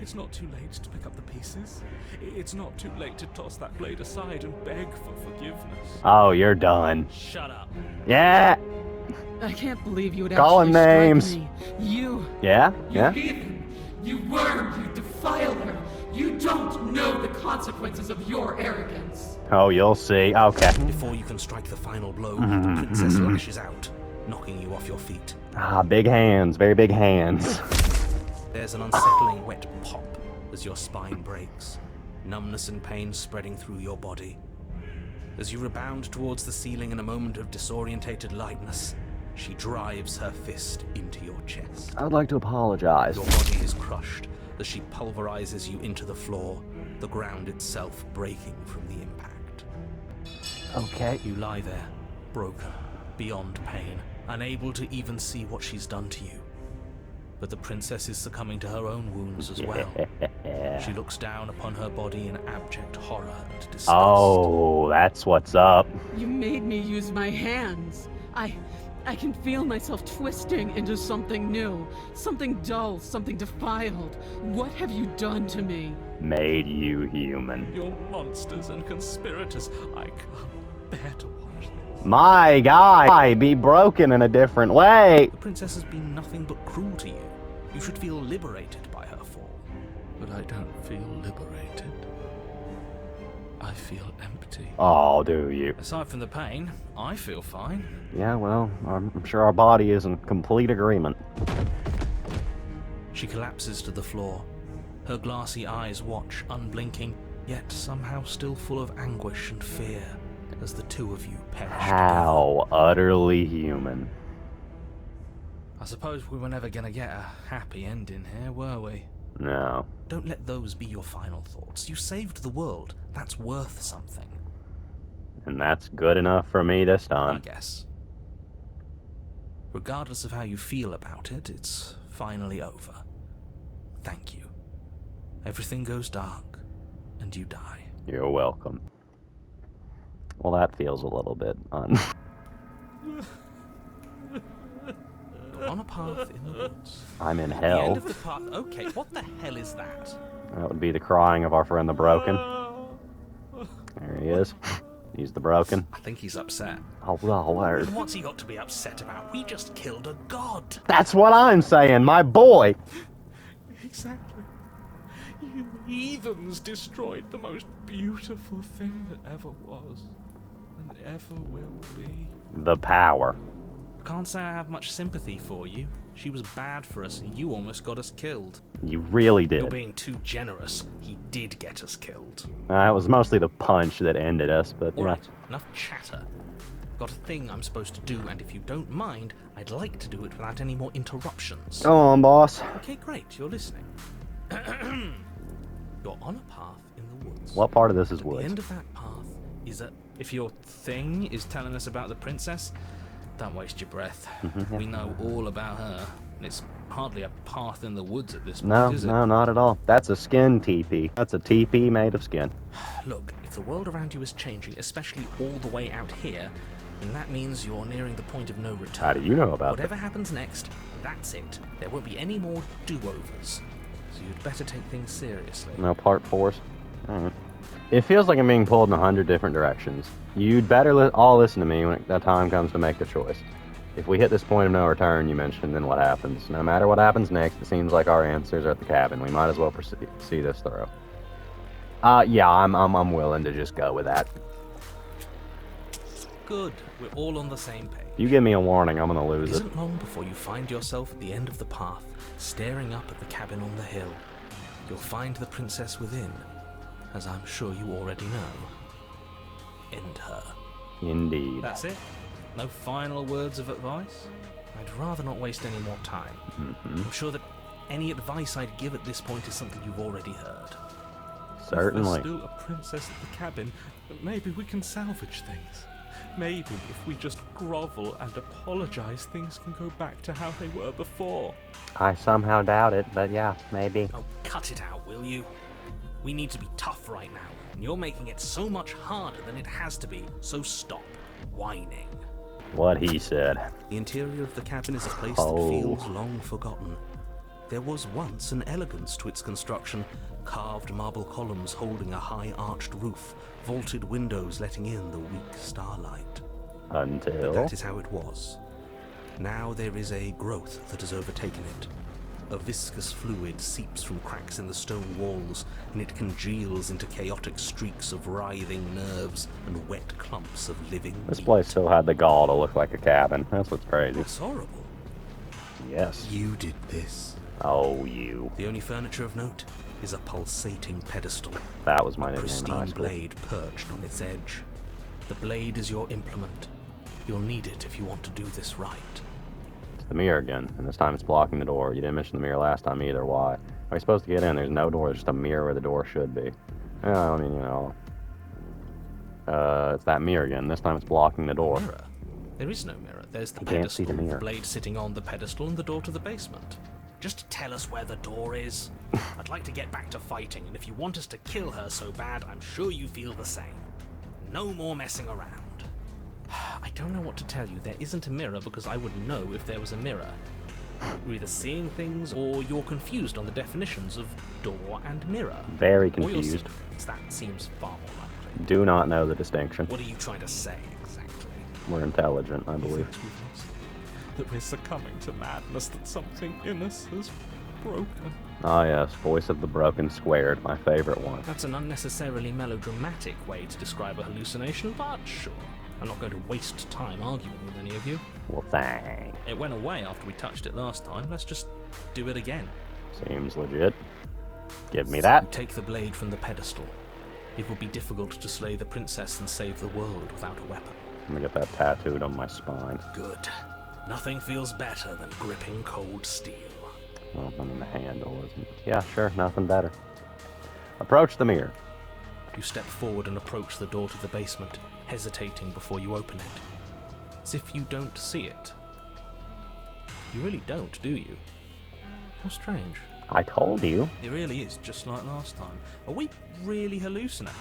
It's not too late to pick up the pieces. It's not too late to toss that blade aside and beg for forgiveness. Oh, you're done. Shut up. Yeah. I can't believe you would Call actually him names. strike me. You Yeah. You Yeah. heathen! You worm! You defiler! You don't know the consequences of your arrogance! Oh, you'll see. Okay. Before you can strike the final blow, the princess lashes out, knocking you off your feet. Ah, big hands. Very big hands. There's an unsettling wet pop as your spine breaks, numbness and pain spreading through your body. As you rebound towards the ceiling in a moment of disorientated lightness, she drives her fist into your chest. I would like to apologize. Your body is crushed as she pulverizes you into the floor, the ground itself breaking from the impact. Okay. You lie there, broken, beyond pain, unable to even see what she's done to you. But the princess is succumbing to her own wounds as well. She looks down upon her body in abject horror and disgust. Oh, that's what's up. You made me use my hands. I can feel myself twisting into something new, something dull, something defiled. What have you done to me? Made you human. You're monsters and conspirators. I can't bear to watch this. My guy, be broken in a different way. The princess has been nothing but cruel to you. You should feel liberated by her fall. But I don't feel liberated. I feel empty. Oh, do you? Aside from the pain, I feel fine. Yeah, well, I'm sure our body is in complete agreement. She collapses to the floor. Her glassy eyes watch, unblinking, yet somehow still full of anguish and fear, as the two of you perish How utterly human. together. I suppose we were never gonna get a happy ending here, were we? No. Don't let those be your final thoughts. You saved the world. That's worth something, And that's good enough for me this I time. guess. Regardless of how you feel about it, it's finally over. Thank you. Everything goes dark, and you die. You're welcome. Well, that feels a little bit You're on a path in the woods. I'm in At the end hell. of the path. Okay, what the hell is that? That would be the crying of our friend the Broken. There he is. He's the Broken. I think he's upset. Oh, Lord. And what's he got to be upset about? We just killed a god. That's what I'm saying, my boy. Exactly. You heathens destroyed the most beautiful thing that ever was, and ever will be. The power. Can't say I have much sympathy for you. She was bad for us, and you almost got us killed. You really You're did. being too generous. He did get us killed. It was mostly the punch that ended us, but yeah. Alright, enough chatter. Got a thing I'm supposed to do, and if you don't mind, I'd like to do it without any more interruptions. Go on, boss. Okay, great, you're listening. You're on a path in the woods. What part of this is At the woods? end of that path is a... If your thing is telling us about the princess, don't waste your breath. yeah. We know all about her. And it's hardly a path in the woods at this point, No, is it? no, not at all. That's a skin teepee. That's a teepee made of skin. Look, if the world around you is changing, especially all the way out here, then that means you're nearing the point of no return. How do you know about Whatever happens next, that's it. There won't be any more do-overs. So you'd better take things seriously. No part force. Alright. It feels like I'm being pulled in 100 different directions. You'd better all listen to me when that time comes to make a choice. If we hit this point of no return you mentioned, then what happens? No matter what happens next, it seems like our answers are at the cabin. We might as well see this through. Yeah, I'm willing to just go with that. Good. We're all on the same page. If you give me a warning, I'm gonna It lose it. isn't long before you find yourself at the end of the path, staring up at the cabin on the hill. You'll find the princess within, as I'm sure you already know. End her. Indeed. That's it? No final words of advice? I'd rather not waste any more time. I'm sure that any advice I'd give at this point is something you've already heard. Certainly. If there's still a princess at the cabin, maybe we can salvage things. Maybe if we just grovel and apologize, things can go back to how they were before. I somehow doubt it, but yeah, maybe. Oh, cut it out, will you? We need to be tough right now, and you're making it so much harder than it has to be, so stop whining. What he said. The interior of the cabin is a place Oh. that feels long forgotten. There was once an elegance to its construction, carved marble columns holding a high arched roof, vaulted windows letting in the weak starlight. But Until... that is how it was. Now there is a growth that has overtaken it. A viscous fluid seeps from cracks in the stone walls, and it congeals into chaotic streaks of writhing nerves and wet clumps of living This meat. place still had the gall to look like a cabin. That's what's crazy. That's horrible. Yes. You did this. Oh, you. The only furniture of note is a pulsating pedestal, That was my a nickname in high pristine school. blade perched on its edge. The blade is your implement. You'll need it if you want to do this right. It's the mirror again, and this time it's blocking the door. You didn't mention the mirror last time either. Why? Are we supposed to get in? There's no door. There's just a mirror where the door should be. I mean, you know. It's that mirror again. This time it's blocking the door. Mirror? There is no mirror. There's the You can't see pedestal, the mirror. blade sitting on the pedestal, and the door to the basement. Just tell us where the door is. I'd like to get back to fighting, and if you want us to kill her so bad, I'm sure you feel the same. No more messing around. I don't know what to tell you. There isn't a mirror because I would know if there was a mirror. You're either seeing things or you're confused on the definitions of door and mirror. Very Or you're confused. seeing things. That seems far more likely. Do not know the distinction. What are you trying to say exactly? We're intelligent, I He believe. thinks we've lost it, that we're succumbing to madness, that something in us has broken. Ah, yes. Voice of the Broken Squared, my favorite one. That's an unnecessarily melodramatic way to describe a hallucination, but sure. I'm not going to waste time arguing with any of you. Well, thanks. It went away after we touched it last time. Let's just do it again. Seems legit. Give me that. Take the blade from the pedestal. It will be difficult to slay the princess and save the world without a weapon. I'm gonna get that tattooed on my spine. Good. Nothing feels better than gripping cold steel. Well, I mean, the handle isn't. Yeah, sure. Nothing better. Approach the mirror. You step forward and approach the door to the basement, hesitating before you open it. As if you don't see it. You really don't, do you? How strange. I told you. It really is just like last time. Are we really hallucinating?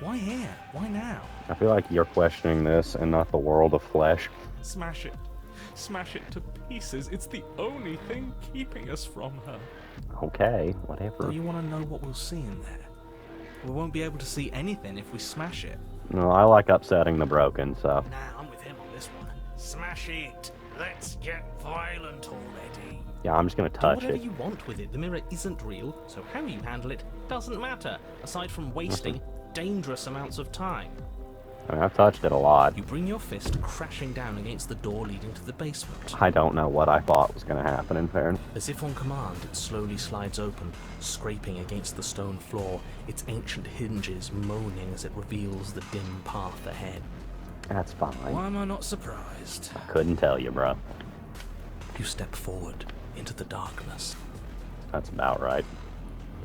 Why here? Why now? I feel like you're questioning this and not the world of flesh. Smash it. Smash it to pieces. It's the only thing keeping us from her. Okay, whatever. Do you want to know what we'll see in there? We won't be able to see anything if we smash it. No, I like upsetting the broken, so. Nah, I'm with him on this one. Smash it! Let's get violent already. Yeah, I'm just gonna Do touch whatever it. you want with it. The mirror isn't real, so how you handle it doesn't matter, aside from wasting dangerous amounts of time. I mean, I've touched it a lot. You bring your fist crashing down against the door leading to the basement. I don't know what I thought was gonna happen in fairness. As if on command, it slowly slides open, scraping against the stone floor, its ancient hinges moaning as it reveals the dim path ahead. That's fine. Why am I not surprised? I couldn't tell you, bro. You step forward into the darkness. That's about right.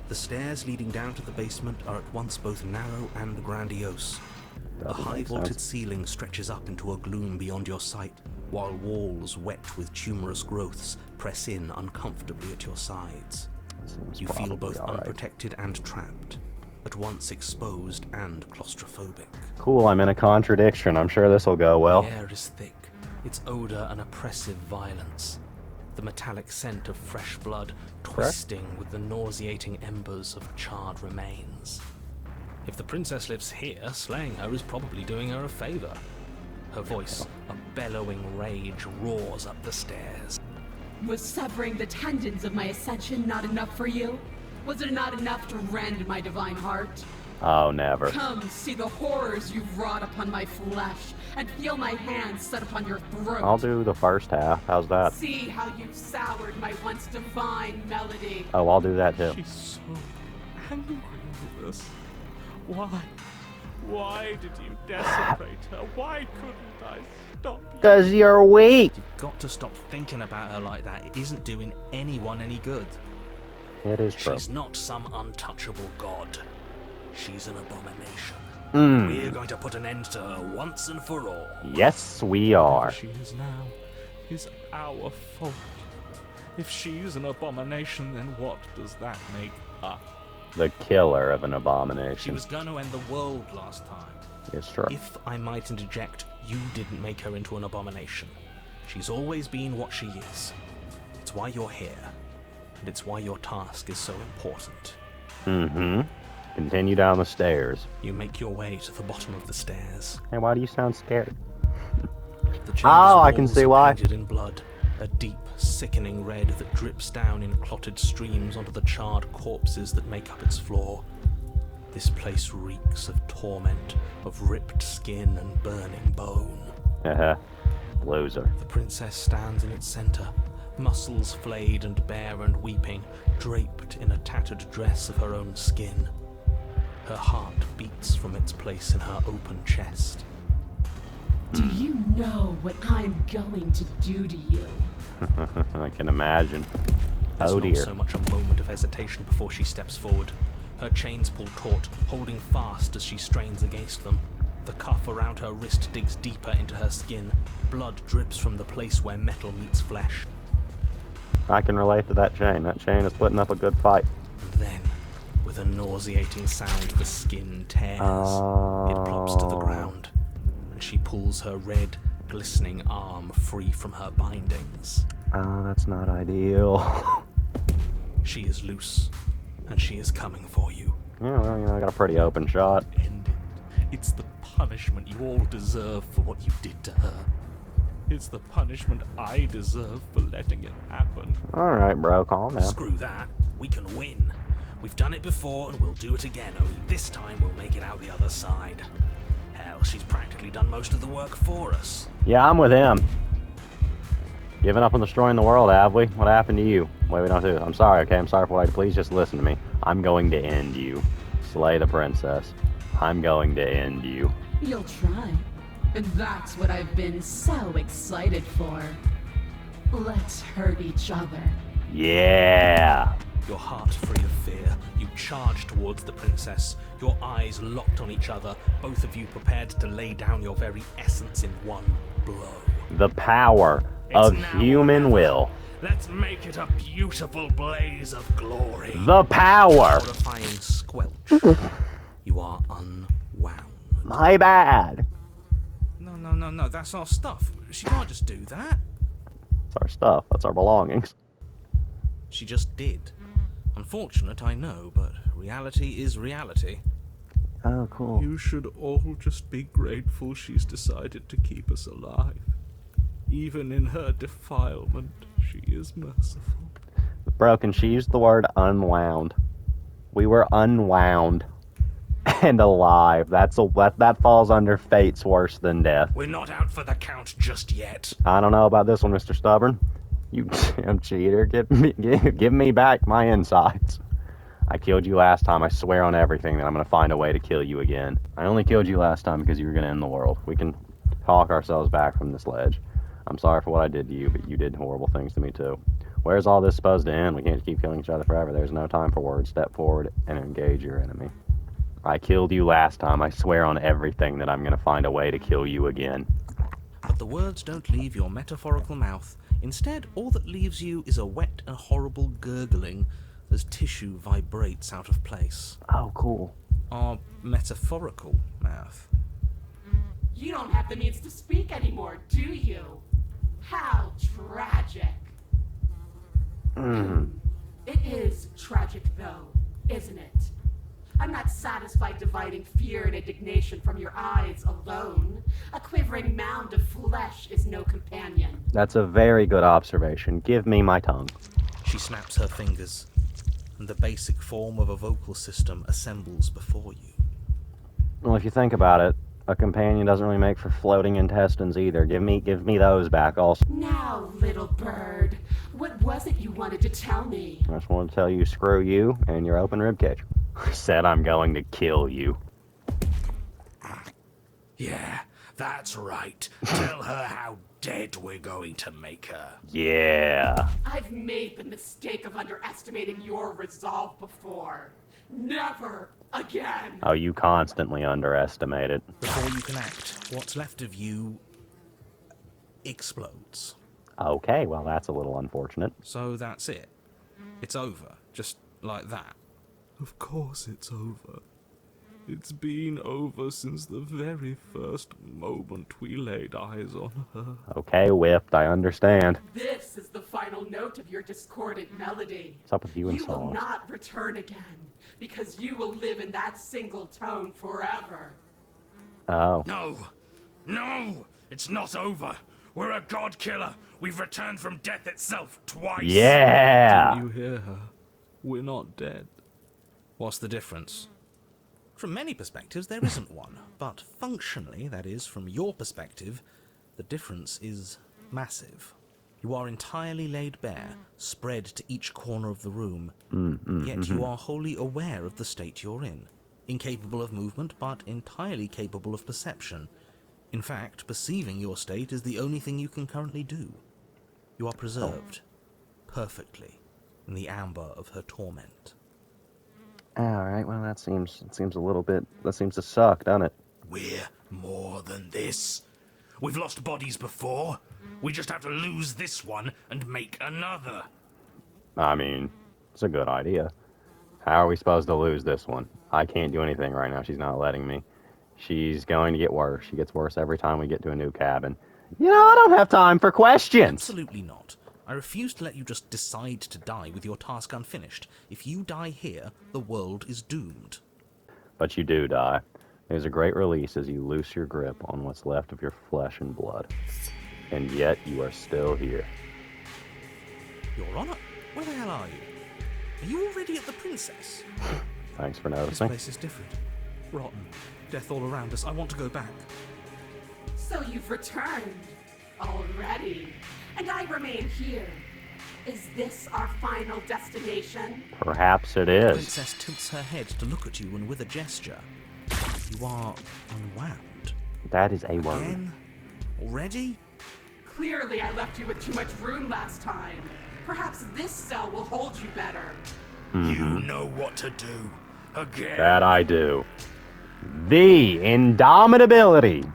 The stairs leading down to the basement are at once both narrow and grandiose. A Doesn't high make vaulted sense. ceiling stretches up into a gloom beyond your sight, while walls wet with tumorous growths press in uncomfortably at your sides. Seems You feel probably both all right. unprotected and trapped, at once exposed and claustrophobic. Cool, I'm in a contradiction. I'm sure this will go well. The air is thick, its odor an oppressive violence. The metallic scent of fresh blood twisting with the nauseating embers of charred remains. If the princess lives here, slaying her is probably doing her a favor. Her voice, a bellowing rage, roars up the stairs. Was severing the tendons of my ascension not enough for you? Was it not enough to rend my divine heart? Oh, never. Come, see the horrors you've wrought upon my flesh, and feel my hands set upon your throat. I'll do the first half. How's that? See how you've soured my once divine melody. Oh, I'll do that too. She's so angry with us. Why? Why did you desecrate her? Why couldn't I stop you? Cause you're weak. You've got to stop thinking about her like that. It isn't doing anyone any good. It is true. She's not some untouchable god. She's an abomination. Mm. We're going to put an end to her once and for all. Yes, we are. Whatever she is now is our fault. If she's an abomination, then what does that make us? The killer of an She abomination. was going to end the world last time. It's true. If I might interject, you didn't make her into an abomination. She's always been what she is. It's why you're here. and it's why your task is so important. Mm-hmm. Continue down the stairs. You make your way to the bottom of the stairs. Hey, why do you sound scared? The chamber's Oh, I can walls see are why. painted in blood, a deep, sickening red that drips down in clotted streams onto the charred corpses that make up its floor. This place reeks of torment, of ripped skin and burning bone. Loser. The princess stands in its center, muscles flayed and bare and weeping, draped in a tattered dress of her own skin. Her heart beats from its place in her open chest. Do you know what I'm going to do to you? I can imagine. There's Oh not dear. so much a moment of hesitation before she steps forward. Her chains pull taut, holding fast as she strains against them. The cuff around her wrist digs deeper into her skin. Blood drips from the place where metal meets flesh. I can relate to that chain. That chain is putting up a good fight. And then, with a nauseating sound, the skin tears. It plops to the ground, and she pulls her red, glistening arm free from her bindings. Oh, that's not ideal. She is loose, and she is coming for you. Yeah, well, I got a pretty open shot. End it. It's the punishment you all deserve for what you did to her. It's the punishment I deserve for letting it happen. Alright, bro, calm down. Screw that. We can win. We've done it before, and we'll do it again, only this time we'll make it out the other side. Hell, she's practically done most of the work for us. Yeah, I'm with him. Giving up on destroying the world, have we? What happened to you? Wait, we don't do it. I'm sorry, okay? I'm sorry for what I did. Please just listen to me. I'm going to end you. Slay the princess. I'm going to end you. You'll try. And that's what I've been so excited for. Let's hurt each other. Yeah. Your heart free of fear, you charge towards the princess, your eyes locked on each other, both of you prepared to lay down your very essence in one blow. The power of It's now human or never. will. Let's make it a beautiful blaze of glory. The power. Horrifying squelch. You are unwound. My bad. No, that's our stuff. She can't just do that. It's our stuff. That's our belongings. She just did. Unfortunate, I know, but reality is reality. Oh, cool. You should all just be grateful she's decided to keep us alive. Even in her defilement, she is merciful. Broken, she used the word unwound. We were unwound and alive. That falls under fate's worse than death. We're not out for the count just yet. I don't know about this one, Mr. Stubborn. You damn cheater. Give me back my insides. I killed you last time. I swear on everything that I'm going to find a way to kill you again. I only killed you last time because you were going to end the world. We can talk ourselves back from this ledge. I'm sorry for what I did to you, but you did horrible things to me too. Where's all this supposed to end? We can't keep killing each other forever. There's no time for words. Step forward and engage your enemy. I killed you last time. I swear on everything that I'm going to find a way to kill you again. But the words don't leave your metaphorical mouth. Instead, all that leaves you is a wet and horrible gurgling as tissue vibrates out of place. Oh, cool. Our metaphorical mouth. You don't have the means to speak anymore, do you? How tragic. It is tragic, though, isn't it? I'm not satisfied dividing fear and indignation from your eyes alone. A quivering mound of flesh is no companion. That's a very good observation. Give me my tongue. She snaps her fingers, and the basic form of a vocal system assembles before you. Well, if you think about it, a companion doesn't really make for floating intestines either. Give me those back also. Now, little bird, what was it you wanted to tell me? I just want to tell you, screw you and your open ribcage. I said I'm going to kill you. Yeah, that's right. Tell her how dead we're going to make her. Yeah. I've made the mistake of underestimating your resolve before. Never again! Oh, you constantly underestimate it. Before you can act, what's left of you explodes. Okay, well, that's a little unfortunate. So that's it. It's over, just like that. Of course it's over. It's been over since the very first moment we laid eyes on her. Okay, Whipped, I understand. This is the final note of your discordant melody. What's up with you and You will songs? not return again, because you will live in that single tone forever. Oh. No! No! It's not over! We're a god killer! We've returned from death itself twice! Yeah! You hear her? We're not dead. What's the difference? From many perspectives, there isn't one. But functionally, that is, from your perspective, the difference is massive. You are entirely laid bare, spread to each corner of the room. Yet you are wholly aware of the state you're in. Incapable of movement, but entirely capable of perception. In fact, perceiving your state is the only thing you can currently do. You are preserved, perfectly, in the amber of her torment. Alright, well that seems a little bit, that seems to suck, doesn't it? We're more than this. We've lost bodies before. We just have to lose this one and make another. I mean, it's a good idea. How are we supposed to lose this one? I can't do anything right now, she's not letting me. She's going to get worse. She gets worse every time we get to a new cabin. You know, I don't have time for questions! Absolutely not. I refuse to let you just decide to die with your task unfinished. If you die here, the world is doomed. But you do die. There's a great release as you loose your grip on what's left of your flesh and blood. And yet you are still here. Your Honor, where the hell are you? Are you already at the Princess? Thanks for This noticing. place is different. Rotten. Death all around us. I want to go back. So you've returned already, and I remain here. Is this our final destination? Perhaps it The is. Princess tilts her head to look at you, and with a gesture, you are unwound. That is a word. Again? Already? Clearly, I left you with too much room last time. Perhaps this cell will hold you better. You know what to do. Again. That I do. The indomitability.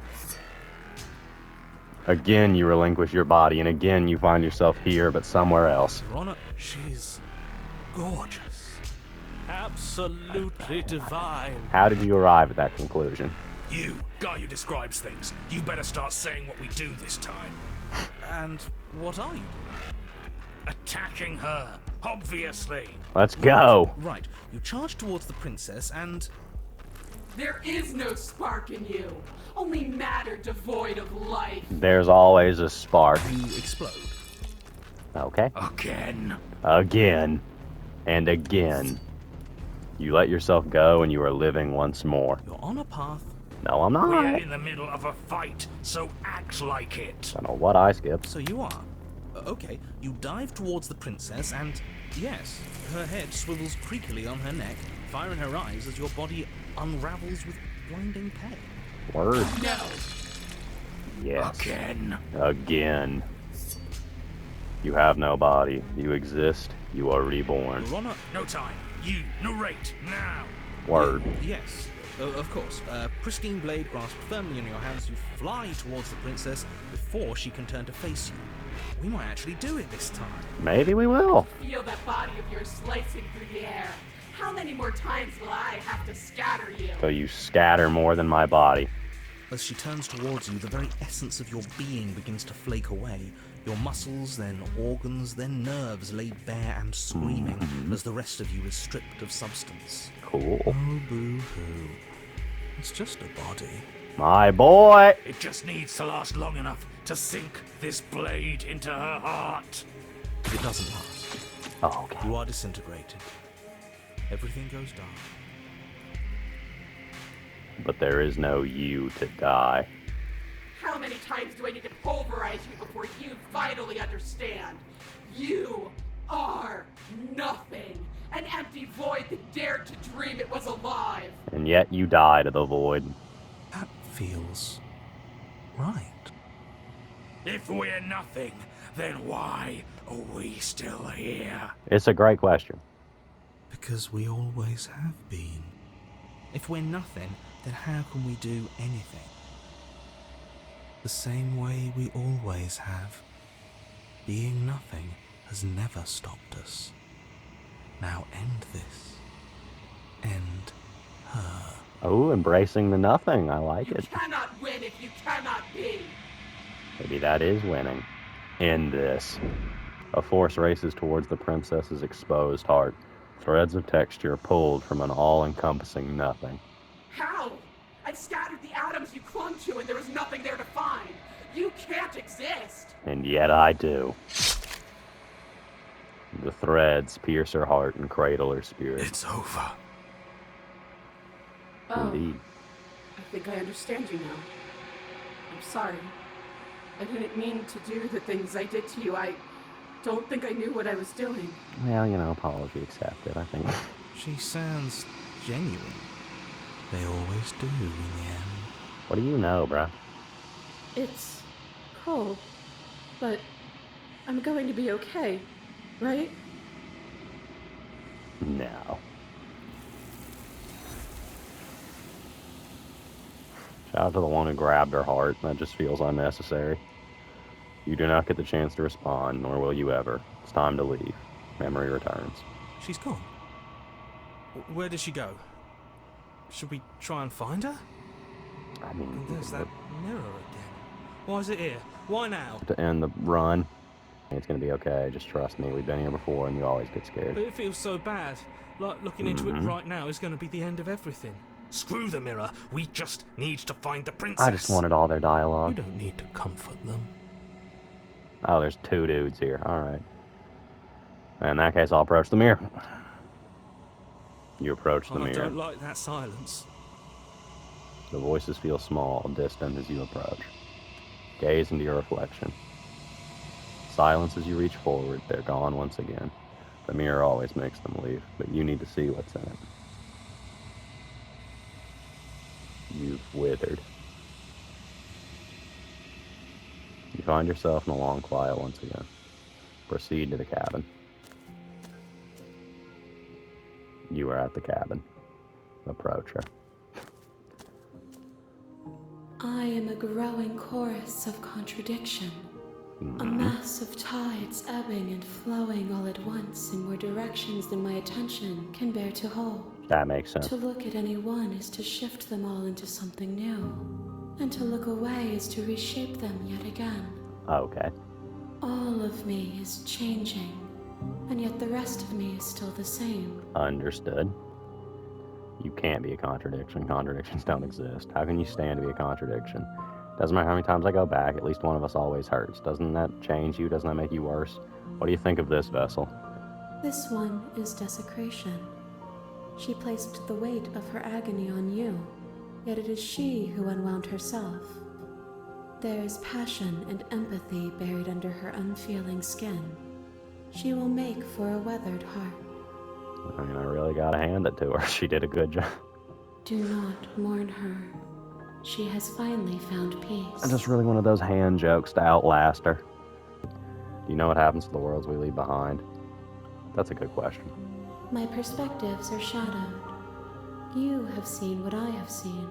Again, you relinquish your body, and again, you find yourself here, but somewhere else. Your Honor, she's gorgeous. Absolutely divine. How did you arrive at that conclusion? You, guy who describes things, you better start saying what we do this time. And what are you doing? Attacking her, obviously. Let's go. Right, you charge towards the Princess, and There is no spark in you, only matter devoid of life. There's always a spark. you explode. Okay. Again. Again. And again. You let yourself go, and you are living once more. You're on a path. No, I'm We're not. in the middle of a fight, so act like it. I don't know what I skipped. So you are. Okay, you dive towards the Princess, and yes, her head swivels creakily on her neck, fire in her eyes as your body unravels with blinding pain. Word. No. Yes. Again. Again. You have no body. You exist. You are reborn. Your Honor, No time. You, narrate, now. Word. yes, of course. Pristine blade grasped firmly in your hands, you fly towards the Princess before she can turn to face you. We might actually do it this time. Maybe we will. Feel that body of yours slicing through the air. How many more times will I have to scatter you? So you scatter more than my body. As she turns towards you, the very essence of your being begins to flake away. Your muscles, then organs, then nerves laid bare and screaming as the rest of you is stripped of substance. Cool. Oh, boo-hoo. It's just a body. My boy. It just needs to last long enough to sink this blade into her heart. It doesn't last. Oh, okay. You are disintegrated. Everything goes dark. But there is no you to die. How many times do I need to pulverize you before you finally understand? You are nothing. An empty void that dared to dream it was alive. And yet you die to the void. That feels right. If we're nothing, then why are we still here? It's a great question. Because we always have been. If we're nothing, then how can we do anything? The same way we always have. Being nothing has never stopped us. Now end this. End her. Oh, embracing the nothing. I like You it. cannot win if you cannot be. Maybe that is winning. In this. A force races towards the princess's exposed heart. Threads of texture pulled from an all-encompassing nothing. How? I've scattered the atoms you clung to and there is nothing there to find. You can't exist. And yet I do. The threads pierce her heart and cradle her spirit. It's over. Oh, Indeed. I think I understand you now. I'm sorry. I didn't mean to do the things I did to you. I don't think I knew what I was doing. Well, you know, apology accepted, I think. She sounds genuine. They always do in the end. What do you know, bruh? It's cold, but I'm going to be okay, right? No. Shout out to the one who grabbed her heart. That just feels unnecessary. You do not get the chance to respond, nor will you ever. It's time to leave. Memory returns. She's gone. Where did she go? Should we try and find her? I mean, And there's that mirror again. Why is it here? Why now? to end the run, it's gonna be okay. Just trust me. We've been here before, and you always get scared. But it feels so bad. Like looking into it right now is going to be the end of everything. Screw the mirror. We just need to find the princess. I just wanted all their You dialogue. don't need to comfort them. Oh, there's two dudes here. All right. In that case, I'll approach the mirror. You approach the I mirror. don't like that silence. The voices feel small, distant as you approach. Gaze into your reflection. Silence as you reach forward, they're gone once again. The mirror always makes them leave, but you need to see what's in it. You've withered. You find yourself in a long quiet once again. Proceed to the cabin. You are at the cabin. Approach her. I am a growing chorus of contradiction. A mass of tides ebbing and flowing all at once in more directions than my attention can bear to hold. That makes sense. To look at any one is to shift them all into something new, and to look away is to reshape them yet again. Okay. All of me is changing, and yet the rest of me is still the same. Understood. You can't be a contradiction. Contradictions don't exist. How can you stand to be a contradiction? Doesn't matter how many times I go back, at least one of us always hurts. Doesn't that change you? Doesn't that make you worse? What do you think of this vessel? This one is desecration. She placed the weight of her agony on you, yet it is she who unwound herself. There is passion and empathy buried under her unfeeling skin. She will make for a weathered heart. I mean, I really gotta hand it to her. She did a good job. Do not mourn her. She has finally found peace. I'm just really one of those hand jokes to outlast her. Do you know what happens to the worlds we leave behind? That's a good question. My perspectives are shadowed. You have seen what I have seen,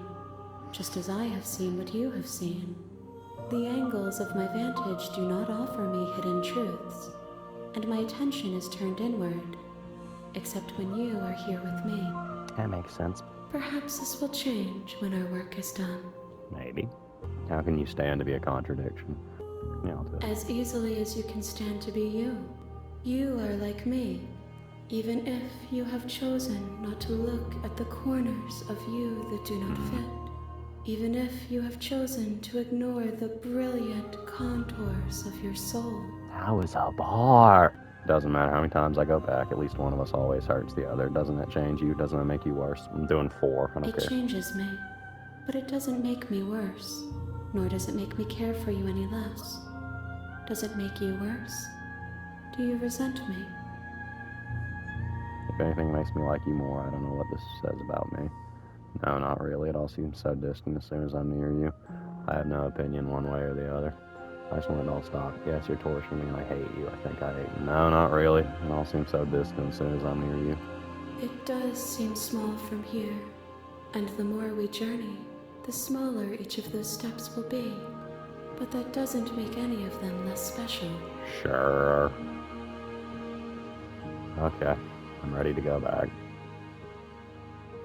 just as I have seen what you have seen. The angles of my vantage do not offer me hidden truths, and my attention is turned inward, except when you are here with me. That makes sense. Perhaps this will change when our work is done. Maybe. How can you stand to be a contradiction? Yeah, I'll do it. As easily as you can stand to be you. You are like me, even if you have chosen not to look at the corners of you that do not fit. Even if you have chosen to ignore the brilliant contours of your soul. That was a bar. Doesn't matter how many times I go back, at least one of us always hurts the other. Doesn't that change you? Doesn't that make you worse? I'm doing 4. I don't It care. changes me, but it doesn't make me worse, nor does it make me care for you any less. Does it make you worse? Do you resent me? If anything makes me like you more, I don't know what this says about me. No, not really. It all seems so distant as soon as I'm near you. I have no opinion one way or the other. I just want it all to stop. Yes, you're torturing me and I hate you. I think I hate you. No, not really. It all seems so distant as soon as I'm near you. It does seem small from here, and the more we journey, the smaller each of those steps will be. But that doesn't make any of them less special. Sure. Okay. I'm ready to go back.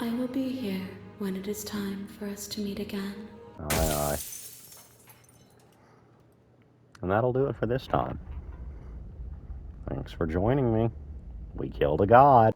I will be here when it is time for us to meet again. Aye, aye. And that'll do it for this time. Thanks for joining me. We killed a god.